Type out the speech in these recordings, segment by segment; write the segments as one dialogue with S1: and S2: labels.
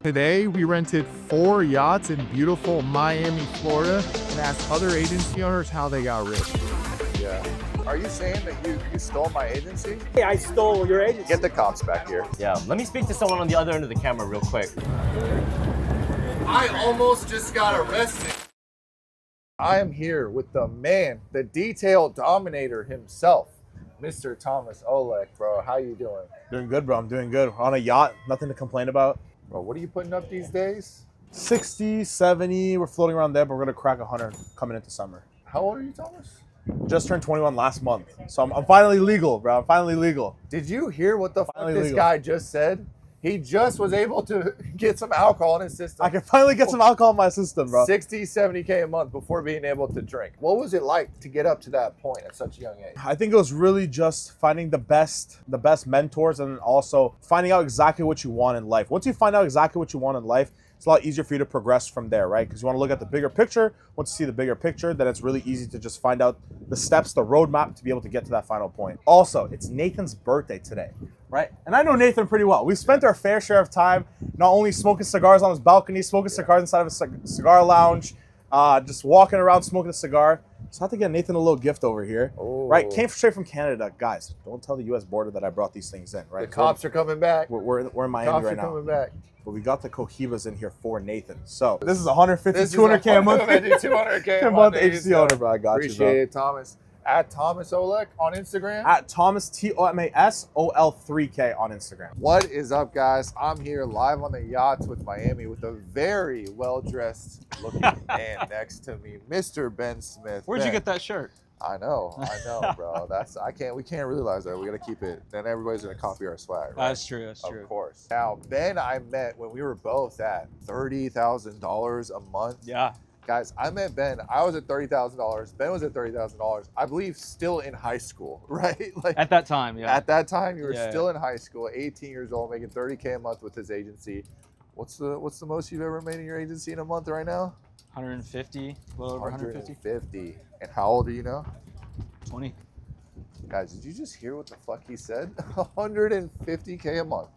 S1: Today, we rented 4 yachts in beautiful Miami, Florida, and asked other agency owners how they got rich.
S2: Yeah. Are you saying that you stole my agency?
S3: Hey, I stole your agency.
S2: Get the cops back here.
S4: Yeah, let me speak to someone on the other end of the camera real quick.
S2: I almost just got arrested. I am here with the man, the detail dominator himself, Mr. Thomas Olek, bro. How you doing?
S5: Doing good, bro. I'm doing good. We're on a yacht, nothing to complain about.
S2: Bro, what are you putting up these days?
S5: 60, 70, we're floating around there, but we're gonna crack 100 coming into summer.
S2: How old are you, Thomas?
S5: Just turned 21 last month, so I'm finally legal, bro. I'm finally legal.
S2: Did you hear what the fuck
S5: Finally
S2: this
S5: legal.
S2: guy just said? He just was able to get some alcohol in his system.
S5: I can finally get some alcohol in my system, bro.
S2: 60, 70K a month before being able to drink. What was it like to get up to that point at such a young age?
S5: I think it was really just finding the best mentors, and also finding out exactly what you want in life. Once you find out exactly what you want in life, it's a lot easier for you to progress from there, right? Because you want to look at the bigger picture. Once you see the bigger picture, then it's really easy to just find out the steps, the roadmap to be able to get to that final point. Also, it's Nathan's birthday today, right? And I know Nathan pretty well. We've spent our fair share of time not only smoking cigars on his balcony, smoking cigars inside of a cigar lounge, just walking around smoking a cigar. So I have to get Nathan a little gift over here, right? Came straight from Canada. Guys, don't tell the U.S. border that I brought these things in, right?
S2: The cops are coming back.
S5: We're in Miami
S2: Cops
S5: right
S2: are
S5: now.
S2: coming back.
S5: But we got the Cohibas in here for Nathan. So this is 150,
S2: This is
S5: 200K a month.
S2: 200K
S5: a month agency owner, bro. I got
S2: Appreciate
S5: you, bro.
S2: it, Thomas. At Thomas Olek on Instagram.
S5: At Thomas, TOMASOL3K on Instagram.
S2: What is up, guys? I'm here live on the yachts with Miami with a very well-dressed looking man next to me, Mr. Ben Smith.
S3: Where'd you get that shirt?
S2: I know, bro. We can't realize that. We gotta keep it. Then everybody's gonna copy our swag, right?
S3: That's true. That's true.
S2: Of course. Now, Ben, I met when we were both at $30,000 a month.
S3: Yeah.
S2: Guys, I met Ben. I was at $30,000. Ben was at $30,000. I believe still in high school, right? Like
S3: At that time, yeah.
S2: at that time, you were
S3: Yeah,
S2: still in high school, 18 years old, making $30K a month with his agency. What's the most you've ever made in your agency in a month right now?
S3: 150, a little over 150.
S2: 150. And how old are you now?
S3: 20.
S2: Guys, did you just hear what the fuck he said? 150K a month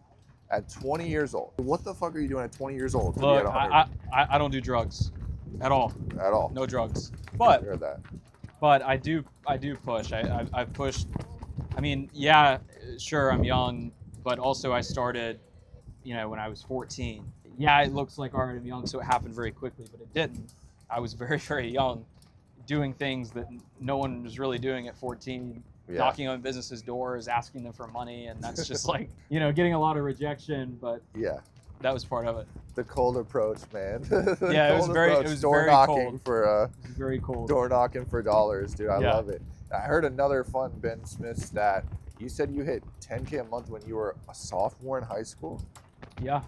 S2: at 20 years old. What the fuck are you doing at 20 years old? To be
S3: Look,
S2: at 100?
S3: I don't do drugs at all.
S2: At all.
S3: No drugs.
S2: I
S3: But
S2: heard that.
S3: I do push. I've pushed. I mean, yeah, sure, I'm young, but also I started, when I was 14. Yeah, it looks like already I'm young, so it happened very quickly, but it didn't. I was very, very young, doing things that no one was really doing at 14.
S2: Yeah.
S3: Knocking on businesses' doors, asking them for money, and that's just like, getting a lot of rejection, but
S2: Yeah.
S3: that was part of it.
S2: The cold approach, man.
S3: Yeah, it was very
S2: door knocking
S3: cold.
S2: for
S3: It was very cold.
S2: door knocking for dollars, dude. I
S3: Yeah.
S2: love it. I heard another fun Ben Smith stat. You said you hit 10K a month when you were a sophomore in high school.
S3: Yeah.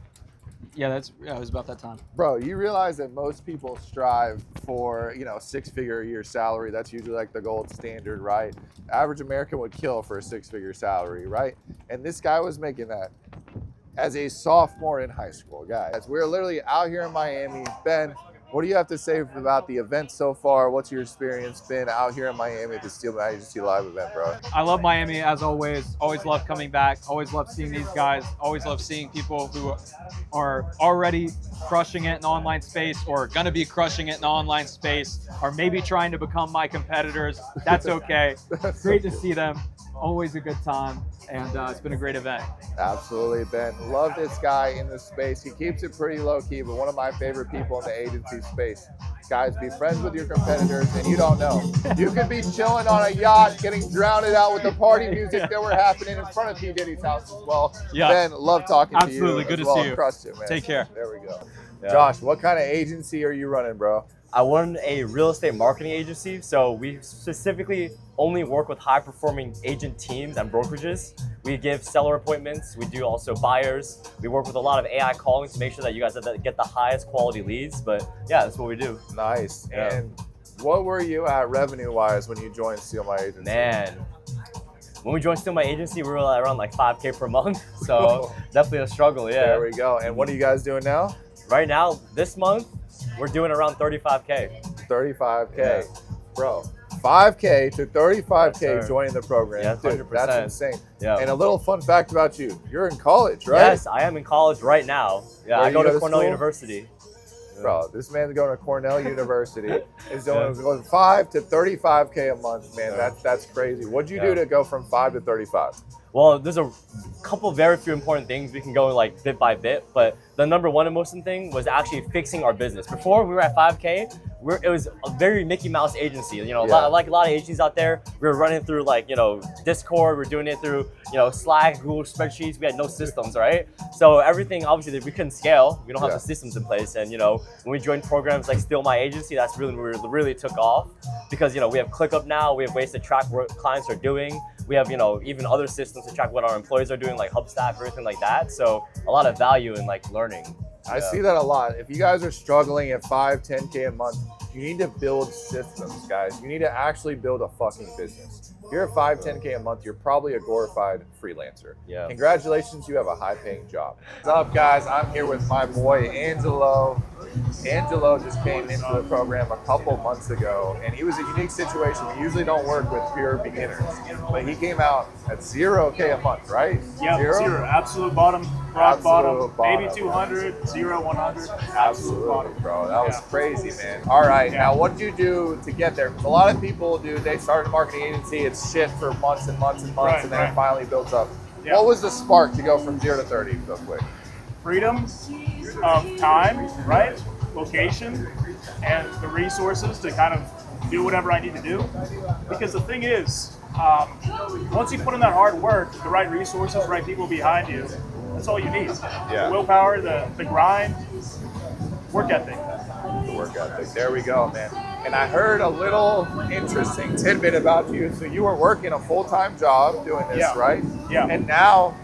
S3: Yeah, it was about that time.
S2: Bro, you realize that most people strive for, 6-figure a year salary. That's usually like the gold standard, right? Average American would kill for a 6-figure salary, right? And this guy was making that as a sophomore in high school, guys. We're literally out here in Miami. Ben, what do you have to say about the event so far? What's your experience been out here in Miami at the Steel Agency Live event, bro?
S3: I love Miami as always. Always love coming back. Always love seeing these guys. Always love seeing people who are already crushing it in the online space or gonna be crushing it in the online space or maybe trying to become my competitors. That's okay. Great to see them. Always a good time. And it's been a great event.
S2: Absolutely, Ben. Love this guy in the space. He keeps it pretty low key, but one of my favorite people in the agency space. Guys, be friends with your competitors, and you don't know. You could be chilling on a yacht, getting drowned out with the party music that were happening in front of P. Diddy's house as well.
S3: Yeah.
S2: Ben, love talking to you.
S3: Absolutely. Good
S2: as
S3: to
S2: well.
S3: see you.
S2: Crushed it, man.
S3: Take care.
S2: There we go.
S4: Yeah.
S2: Josh, what kind of agency are you running, bro?
S4: I run a real estate marketing agency, so we specifically only work with high-performing agent teams and brokerages. We give seller appointments. We do also buyers. We work with a lot of AI calling to make sure that you guys get the highest quality leads. But yeah, that's what we do.
S2: Nice.
S4: Yeah.
S2: And what were you at revenue-wise when you joined Steal My Agency?
S4: Man, when we joined Still My Agency, we were around like 5K per month. So definitely a struggle, yeah.
S2: There we go. And what are you guys doing now?
S4: Right now, this month, we're doing around 35K.
S2: 35K.
S4: Yeah.
S2: Bro, 5K to 35K
S4: Yes, sir.
S2: joining the program.
S4: Yeah,
S2: Dude,
S4: 100%.
S2: that's insane.
S4: Yeah.
S2: And a little fun fact about you: you're in college, right?
S4: Yes, I am in college right now. Yeah,
S2: Where
S4: I
S2: do
S4: go
S2: you
S4: to
S2: go to
S4: Cornell
S2: school?
S4: University.
S2: Bro, this man's going to Cornell University. Is going 5 to 35K a month, man. That's crazy. What'd you do to go from 5 to 35?
S4: Well, there's a couple very few important things we can go like bit by bit, but the number one and most important thing was actually fixing our business. Before we were at 5K, it was a very Mickey Mouse agency. You know, like a lot of agencies out there, we were running through like, you know, Discord, we're doing it through, you know, Slack, Google spreadsheets. We had no systems, right? So everything, obviously, we couldn't scale. We don't have the systems in place. And, you know, when we joined programs like Steal My Agency, that's really where it really took off because, you know, we have ClickUp now. We have ways to track what clients are doing. We have, you know, even other systems to track what our employees are doing, like Hubstaff, everything like that. So a lot of value in like learning.
S2: I see that a lot. If you guys are struggling at 5, 10K a month, you need to build systems, guys. You need to actually build a fucking business. If you're at 5, 10K a month, you're probably a glorified freelancer.
S4: Yeah.
S2: Congratulations, you have a high-paying job. What's up, guys? I'm here with my boy, Angelo. Angelo just came into the program a couple months ago, and he was a unique situation. We usually don't work with pure beginners, but he came out at 0K a month, right?
S6: Yeah, zero. Absolute bottom, rock bottom. Maybe 200, 0, 100.
S2: Absolutely,
S6: bottom.
S2: bro. That was crazy, man. All right, now what did you do to get there? Because a lot of people do, they start a marketing agency, it's shit for months and months and months, and then it finally builds up.
S6: Yeah.
S2: What was the spark to go from 0 to 30 real quick?
S6: Freedom of time, right? Location, and the resources to kind of do whatever I need to do. Because the thing is, once you put in that hard work, the right resources, right people behind you, that's all you need.
S2: Yeah.
S6: The willpower, the grind, work ethic.
S2: The work ethic. There we go, man. And I heard a little interesting tidbit about you. So you were working a full-time job doing this, right?
S6: Yeah.
S2: And now,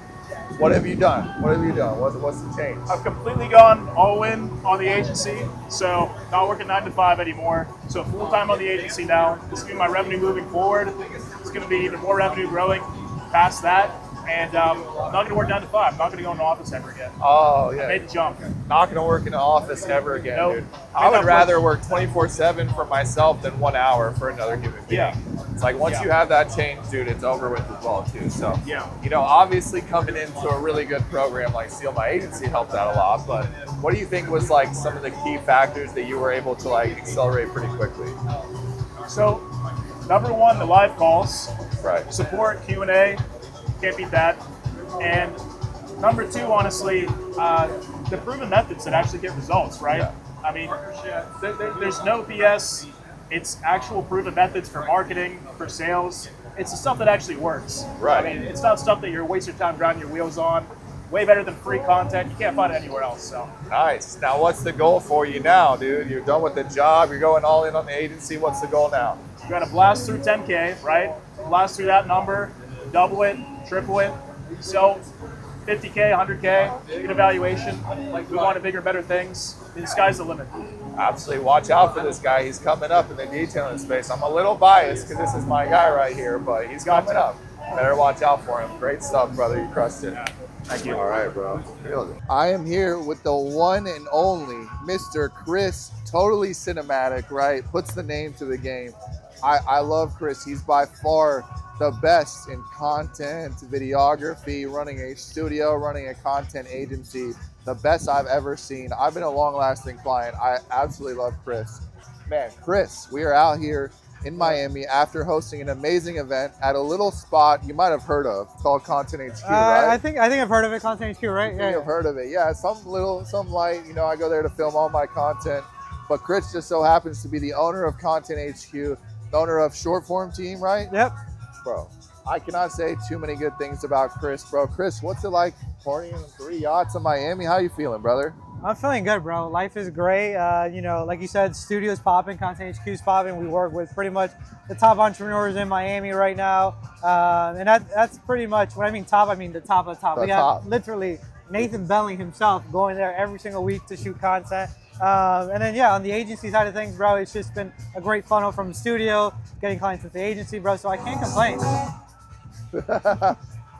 S2: what have you done? What have you done? What's the change?
S6: I've completely gone all in on the agency, so not working 9 to 5 anymore. So full time on the agency now. This is going to be my revenue moving forward. It's going to be even more revenue growing past that. And I'm not going to work 9 to 5. I'm not going to go in the office ever again.
S2: Oh, yeah.
S6: I made the jump.
S2: Not going to work in the office ever again,
S6: Nope.
S2: dude. I would rather work 24/7 for myself than 1 hour for another human being.
S6: Yeah.
S2: It's like once you have that change, dude, it's over with as well, too. So,
S6: Yeah.
S2: you know, obviously coming into a really good program like Steal My Agency helped out a lot. But what do you think was like some of the key factors that you were able to like accelerate pretty quickly?
S6: So, number one, the live calls.
S2: Right.
S6: Support, Q&A. Can't beat that. And number two, honestly, the proven methods that actually get results, right?
S2: Yeah.
S6: I mean, there's no BS. It's actual proven methods for marketing, for sales. It's the stuff that actually works.
S2: Right.
S6: I mean, it's not stuff that you're wasting your time grinding your wheels on. Way better than free content. You can't find it anywhere else. So.
S2: Nice. Now, what's the goal for you now, dude? You're done with the job. You're going all in on the agency. What's the goal now?
S6: You got to blast through 10K, right? Blast through that number, double it, triple it, sell 50K, 100K, get an evaluation, like move on to bigger, better things. The sky's the limit.
S2: Absolutely. Watch out for this guy. He's coming up in the detailing space. I'm a little biased because this is my guy right here, but he's coming up. Better watch out for him. Great stuff, brother. You crushed it.
S6: Thank you.
S2: All right, bro. I am here with the one and only Mr. Chris. Totally cinematic, right? Puts the name to the game. I love Chris. He's by far the best in content, videography, running a studio, running a content agency. The best I've ever seen. I've been a long-lasting client. I absolutely love Chris. Man, Chris, we are out here in Miami after hosting an amazing event at a little spot you might have heard of called Content HQ, right?
S7: I think I've heard of it, Content HQ, right?
S2: Yeah, you've heard of it. Yeah, some light. You know, I go there to film all my content. But Chris just so happens to be the owner of Content HQ, the owner of Short Form Team, right?
S7: Yep.
S2: Bro, I cannot say too many good things about Chris, bro. Chris, what's it like partying in 3 yachts in Miami? How you feeling, brother?
S7: I'm feeling good, bro. Life is great. You know, like you said, studio's popping, Content HQ's popping. We work with pretty much the top entrepreneurs in Miami right now. And that's pretty much, when I mean top, I mean the top of the top.
S2: The
S7: we
S2: top.
S7: have literally Nathan Bentley himself going there every single week to shoot content. And then, yeah, on the agency side of things, bro, it's just been a great funnel from the studio, getting clients with the agency, bro, so I can't complain.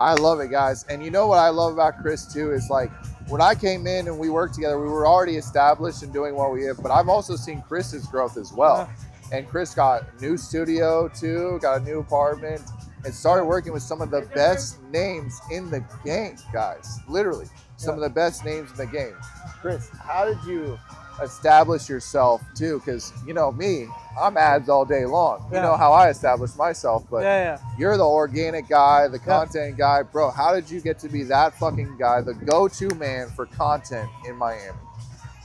S2: I love it, guys. And you know what I love about Chris, too, is like when I came in and we worked together, we were already established and doing what we have, but I've also seen Chris's growth as well. And Chris got a new studio too, got a new apartment, and started working with some of the best names in the game, guys. Literally, some of the best names in the game. Chris, how did you establish yourself too? Because you know me, I'm ads all day long. You know how I established myself, but you're the organic guy, the content guy. Bro, how did you get to be that fucking guy, the go-to man for content in Miami?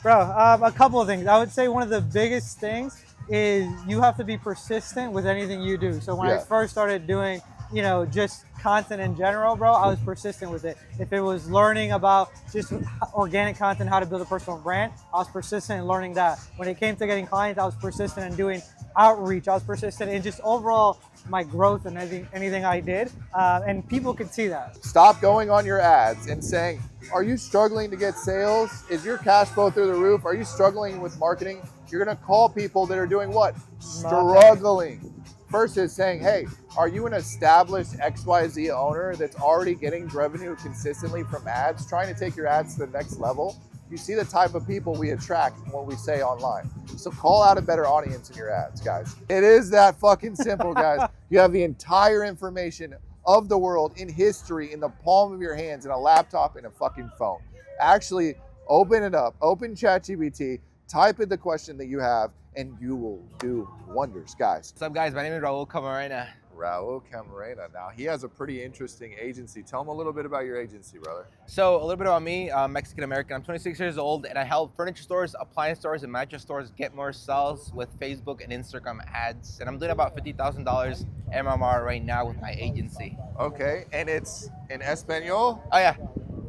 S7: Bro, a couple of things. I would say one of the biggest things is you have to be persistent with anything you do. So when I first started doing, you know, just content in general, bro, I was persistent with it. If it was learning about just organic content, how to build a personal brand, I was persistent in learning that. When it came to getting clients, I was persistent in doing outreach. I was persistent in just overall my growth and anything I did. And people could see that.
S2: Stop going on your ads and saying, are you struggling to get sales? Is your cash flow through the roof? Are you struggling with marketing? You're gonna call people that are doing what? Struggling. Versus saying, hey, are you an established XYZ owner that's already getting revenue consistently from ads, trying to take your ads to the next level? You see the type of people we attract when we say online. So call out a better audience in your ads, guys. It is that fucking simple, guys. You have the entire information of the world in history in the palm of your hands, in a laptop, in a fucking phone. Actually, open it up, open ChatGPT, type in the question that you have, and you will do wonders, guys.
S8: What's up, guys? My name is Raul Camarena.
S2: Raul Camarena. Now, he has a pretty interesting agency. Tell him a little bit about your agency, brother.
S8: So, a little bit about me. I'm Mexican-American. I'm 26 years old, and I help furniture stores, appliance stores, and mattress stores get more sales with Facebook and Instagram ads. And I'm doing about $50,000 MMR right now with my agency.
S2: Okay, and it's in Espanol?
S8: Oh, yeah.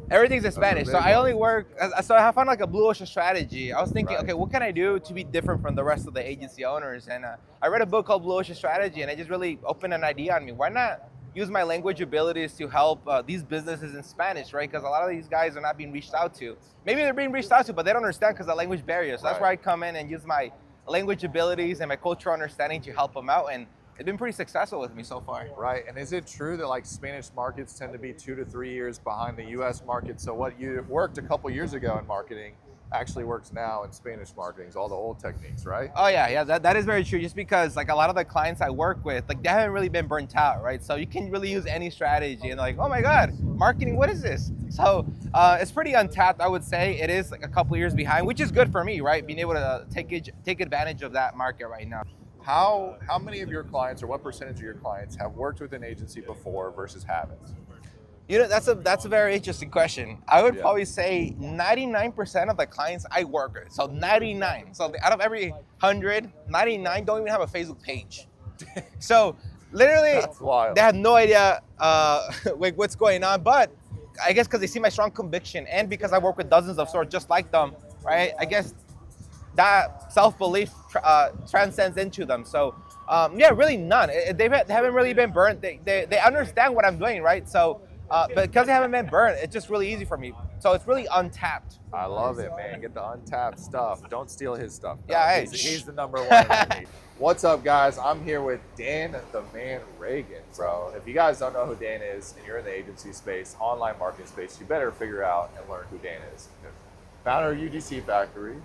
S8: Everything's in Spanish. So I only work, so I found like a blue ocean strategy. I was thinking, okay, what can I do to be different from the rest of the agency owners? And I read a book called Blue Ocean Strategy, and it just really opened an idea on me. Why not use my language abilities to help these businesses in Spanish, right? Because a lot of these guys are not being reached out to. Maybe they're being reached out to, but they don't understand because of the language barrier. So that's where I come in and use my language abilities and my cultural understanding to help them out. And it's been pretty successful with me so far.
S2: Right, and is it true that like Spanish markets tend to be 2 to 3 years behind the US market? So what you worked a couple years ago in marketing actually works now in Spanish marketing, all the old techniques, right?
S8: Oh yeah, that is very true. Just because like a lot of the clients I work with, like they haven't really been burnt out, right? So you can really use any strategy and like, oh my God, marketing, what is this? So it's pretty untapped, I would say. It is like a couple years behind, which is good for me, right? Being able to take advantage of that market right now.
S2: How many of your clients, or what percentage of your clients, have worked with an agency before versus haven't?
S8: You know, that's a very interesting question. I would probably say 99% of the clients I work with, so 99. So out of every 100, 99 don't even have a Facebook page. So literally, they have no idea like what's going on. But I guess because they see my strong conviction, and because I work with dozens of stores just like them, right? I guess that self-belief transcends into them. So yeah, really none. They haven't really been burnt. They understand what I'm doing, right? So but because they haven't been burnt, it's just really easy for me. So it's really untapped.
S2: I love it, man. Get the untapped stuff. Don't steal his stuff, though.
S8: Yeah, hey.
S2: He's the number one. What's up, guys? I'm here with Dan the Man Reagan, bro. If you guys don't know who Dan is and you're in the agency space, online marketing space, you better figure out and learn who Dan is. Founder of UGC Factory,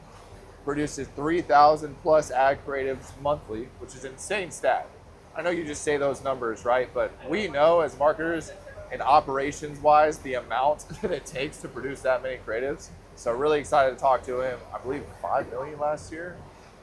S2: produces 3,000 plus ad creatives monthly, which is an insane stat. I know you just say those numbers, right? But we know as marketers and operations wise, the amount that it takes to produce that many creatives. So really excited to talk to him. I believe 5 million last year.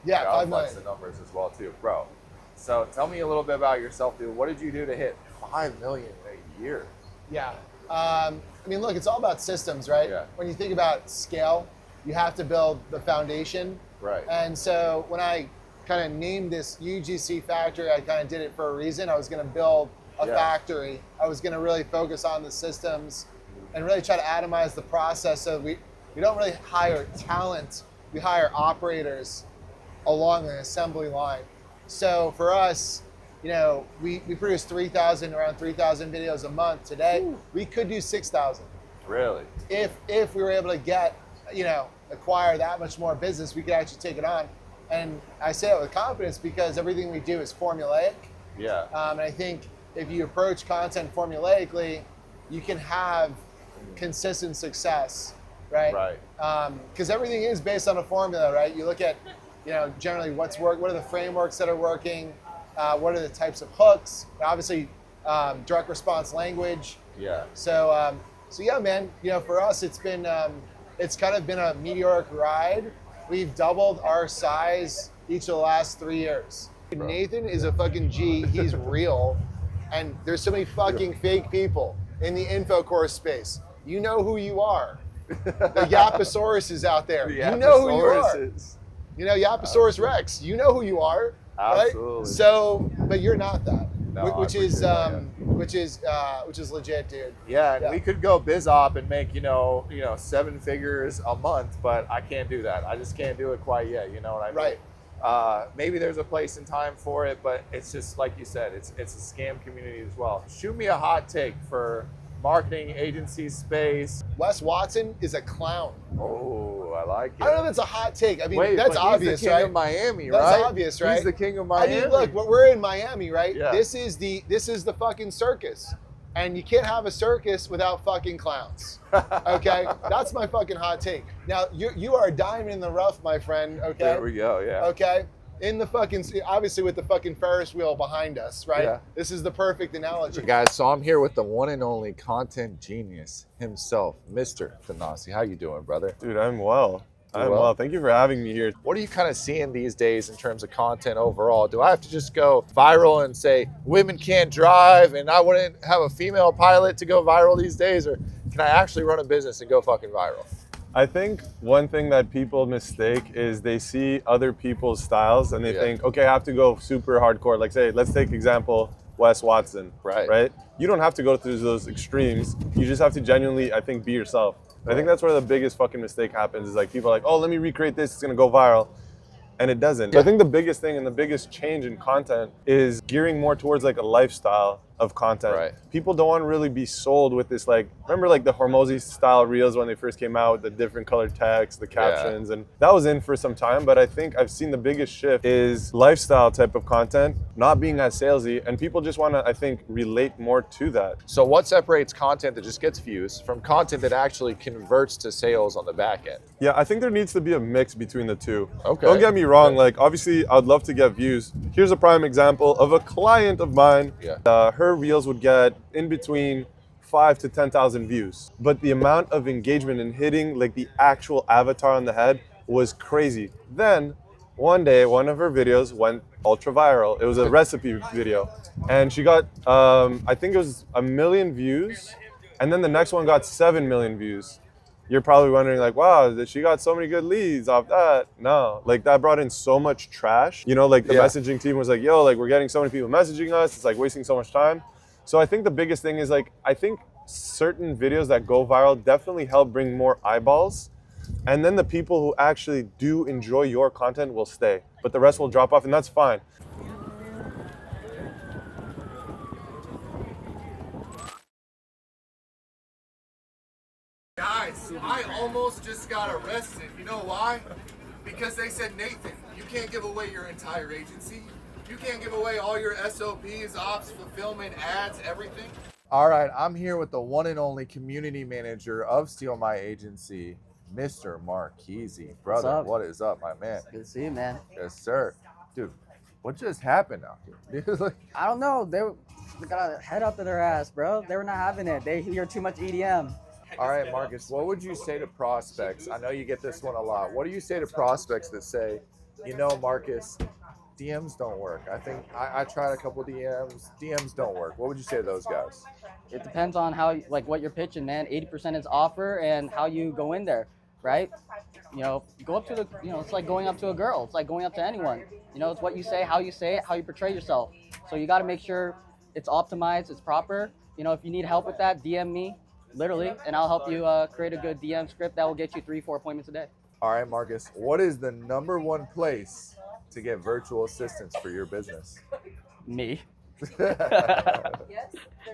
S9: Yeah, 5 million.
S2: The numbers as well too, bro. So tell me a little bit about yourself, dude. What did you do to hit 5 million a year?
S9: Yeah. I mean, look, it's all about systems, right?
S2: Yeah.
S9: When you think about scale, you have to build the foundation.
S2: Right.
S9: And so when I kind of named this UGC Factory, I kind of did it for a reason. I was going to build a factory. I was going to really focus on the systems and really try to atomize the process. So we don't really hire talent. We hire operators along the assembly line. So for us, you know, we produce around 3,000 videos a month. Today, we could do 6,000.
S2: Really?
S9: If we were able to get, you know, acquire that much more business, we could actually take it on. And I say it with confidence because everything we do is formulaic.
S2: Yeah.
S9: And I think if you approach content formulaically, you can have consistent success, right?
S2: Right.
S9: Because everything is based on a formula, right? You look at generally what's work, what are the frameworks that are working, what are the types of hooks, obviously direct response language.
S2: Yeah.
S9: So yeah, man, for us, it's been, it's kind of been a meteoric ride. We've doubled our size each of the last 3 years.
S2: Bro.
S9: Nathan is a fucking G. He's real. And there's so many fucking fake people in the info course space. You know who you are. The Yaposaurus is out there. You know who you are. Yaposaurus Rex. You know who you are.
S2: Absolutely.
S9: Right? So, but you're not that.
S2: No,
S9: which is legit, dude.
S2: Yeah, and we could go biz op and make 7 figures a month, but I can't do that. I just can't do it quite yet. You know what I mean?
S9: Right.
S2: Maybe there's a place and time for it, but it's just like you said, it's a scam community as well. Shoot me a hot take for marketing agency space.
S9: Wes Watson is a clown.
S2: Oh, I like it.
S9: I don't know if it's a hot take. I mean,
S2: Wait,
S9: that's
S2: but
S9: obvious,
S2: he's the king
S9: right?
S2: of Miami,
S9: That's
S2: right?
S9: obvious, right?
S2: He's the king of Miami.
S9: I mean, look, we're in Miami, right?
S2: Yeah.
S9: This is the fucking circus. And you can't have a circus without fucking clowns. Okay? That's my fucking hot take. Now, you are a diamond in the rough, my friend, okay?
S2: There we go, yeah.
S9: Okay? In the fucking, obviously with the fucking Ferris wheel behind us, right?
S2: Yeah.
S9: This is the perfect analogy.
S2: Guys, so I'm here with the one and only content genius himself, Mr. Thanasi. How you doing, brother?
S10: Dude, I'm well.
S2: I'm well.
S10: Thank you for having me here.
S2: What are you kind of seeing these days in terms of content overall? Do I have to just go viral and say women can't drive and I wouldn't have a female pilot to go viral these days? Or can I actually run a business and go fucking viral?
S10: I think one thing that people mistake is they see other people's styles and they think, okay, I have to go super hardcore. Like say, let's take example, Wes Watson, right? You don't have to go through those extremes. You just have to genuinely, I think, be yourself. I think that's where the biggest fucking mistake happens is like people are like, oh, let me recreate this, it's gonna go viral. And it doesn't. I think the biggest thing and the biggest change in content is gearing more towards like a lifestyle of content.
S2: Right.
S10: People don't want to really be sold with this remember like the Hormozy style reels when they first came out with the different colored text, the captions, and that was in for some time, but I think I've seen the biggest shift is lifestyle type of content, not being as salesy, and people just want to, I think, relate more to that.
S2: So what separates content that just gets views from content that actually converts to sales on the back end?
S10: Yeah, I think there needs to be a mix between the two.
S2: Okay.
S10: Don't get me wrong, like obviously I'd love to get views. Here's a prime example of a client of mine. Her reels would get in between 5 to 10,000 views. But the amount of engagement and hitting like the actual avatar on the head was crazy. Then one day, one of her videos went ultra viral. It was a recipe video. And she got, I think it was 1 million views. And then the next one got 7 million views. You're probably wondering like, wow, she got so many good leads off that. No, like that brought in so much trash. Like the messaging team was like, yo, like we're getting so many people messaging us. It's like wasting so much time. So I think the biggest thing is like, I think certain videos that go viral definitely help bring more eyeballs. And then the people who actually do enjoy your content will stay, but the rest will drop off and that's fine.
S11: Guys, I almost just got arrested. You know why? Because they said, Nathan, you can't give away your entire agency. You can't give away all your SOPs, ops, fulfillment, ads, everything.
S2: All right, I'm here with the one and only community manager of Steal My Agency, Mr. Marchese. Brother, what is up, my man?
S12: Good to see you, man.
S2: Yes, sir. Dude, what just happened out here?
S12: I don't know. They got a head up to their ass, bro. They were not having it. They hear too much EDM.
S2: All right, Marcus, what would you say to prospects? I know you get this one a lot. What do you say to prospects that say, Marcus, DMs don't work? I think I tried a couple DMs. DMs don't work. What would you say to those guys?
S12: It depends on how, like, what you're pitching, man. 80% is offer and how you go in there, right? Go up to the, it's like going up to a girl. It's like going up to anyone. It's what you say, how you portray yourself. So you got to make sure it's optimized, it's proper. If you need help with that, DM me, literally, and I'll help you create a good DM script that will get you 3-4 appointments a day.
S2: All right, Marcus, what is the #1 place to get virtual assistants for your business?
S12: Me.
S2: There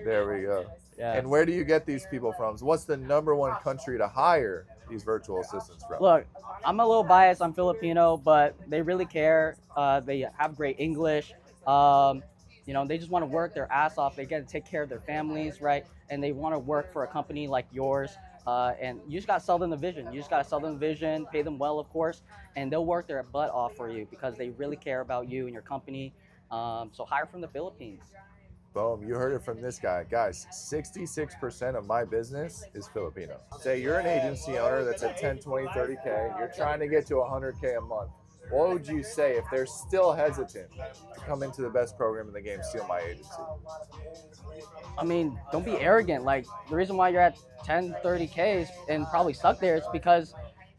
S2: we go.
S12: Yeah.
S2: And where do you get these people from? What's the #1 country to hire these virtual assistants from?
S12: Look, I'm a little biased. I'm Filipino, but they really care. They have great English. They just want to work their ass off. They get to take care of their families, right? And they want to work for a company like yours And you just got to sell them the vision. You just got to sell them the vision, pay them well, of course, and they'll work their butt off for you because they really care about you and your company. So hire from the Philippines.
S2: Boom, you heard it from this guy. Guys, 66% of my business is Filipino. Say you're an agency owner that's at 10, 20, 30K. You're trying to get to 100K a month. What would you say if they're still hesitant to come into the best program in the game, Steal My Agency?
S12: I mean, don't be arrogant. Like, the reason why you're at 10, 30Ks and probably stuck there is because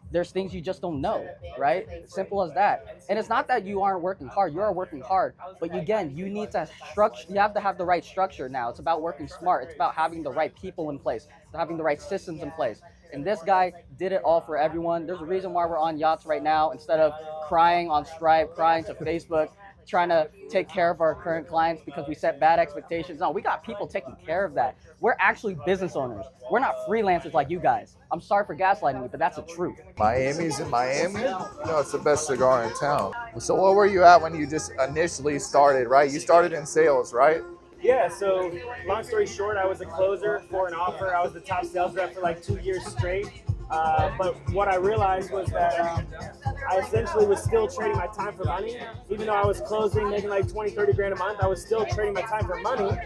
S12: there's things you just don't know, right? Simple as that. And it's not that you aren't working hard. You are working hard. But again, you need to structure. You have to have the right structure now. It's about working smart. It's about having the right people in place, having the right systems in place. And this guy did it all for everyone. There's a reason why we're on yachts right now instead of crying on Stripe, crying to Facebook, trying to take care of our current clients because we set bad expectations. No, we got people taking care of that. We're actually business owners. We're not freelancers like you guys. I'm sorry for gaslighting you, but that's the truth.
S2: Miami's in Miami? No, it's the best cigar in town. So what were you at when you just initially started, right? You started in sales, right?
S13: Yeah, so long story short, I was a closer for an offer. I was the top sales rep for like 2 years straight. But what I realized was that I essentially was still trading my time for money. Even though I was closing, making like 20, 30 grand a month, I was still trading my time for money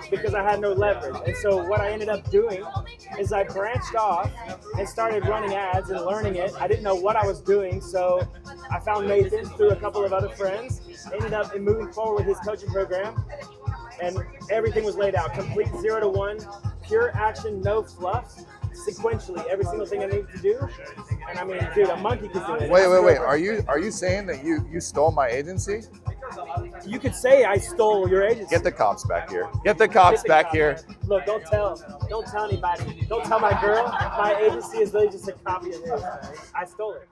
S13: because I had no leverage. And so what I ended up doing is I branched off and started running ads and learning it. I didn't know what I was doing, so I found Nathan through a couple of other friends, ended up moving forward with his coaching program, and everything was laid out, complete 0 to 1, pure action, no fluff, sequentially, every single thing I needed to do. And I mean, dude, a monkey could do it.
S2: Wait. Are you saying that you stole my agency?
S13: You could say I stole your agency.
S2: Get the cops back here. Get the cops back here.
S13: Look, don't tell anybody. Don't tell my girl. My agency is literally just a copy of his. I stole it.